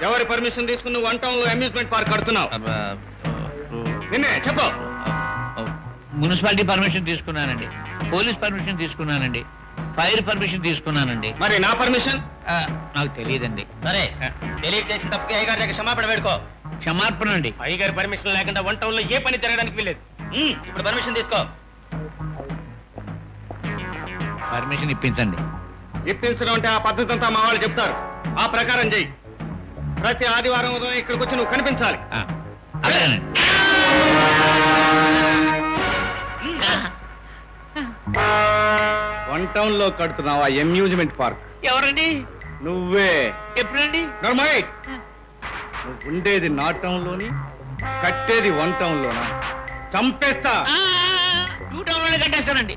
ఎవరి పర్మిషన్ తీసుకుని నువ్వు 1 టౌన్ లో అమ్యూజ్మెంట్ పార్క్ కడుతున్నావు? నిన్నే చెప్పు. మున్సిపాలిటీ పర్మిషన్ తీసుకున్నానండి, పోలీస్ పర్మిషన్ తీసుకున్నానండి, ఫైర్ పర్మిషన్ తీసుకున్నానండి. మరి నా పర్మిషన్? నాకు తెలియదండి. సరే, తెలియక చేసిన తప్పుకి అయ్యగారి దగ్గర క్షమాపణ వేడుకో. క్షమార్పణ అండి. అయ్యగారి పర్మిషన్ లేకుండా 1 టౌన్ లో ఏ పని జరగడానికి వీల్లేదు. ఇప్పుడు పర్మిషన్ తీసుకో. పర్మిషన్ ఇప్పించండి. ఇప్పించడం అంటే ఆ పద్ధతి అంతా మా వాళ్ళు చెప్తారు, ఆ ప్రకారం చెయ్యి. ప్రతి ఆదివారం ఉదయం ఇక్కడికి వచ్చి నువ్వు కనిపించాలి. అలాగేనండి. 1 టౌన్ లో కడుతున్నావా అమ్యూజ్మెంట్ పార్క్? ఎవరండి? నువ్వే. ఎప్పుడండి? నువ్వు ఉండేది నా టౌన్ లోని, కట్టేది 1 టౌన్ లోనా? చంపేస్తా. 2 టౌన్ లోనే కట్టేస్తానండి.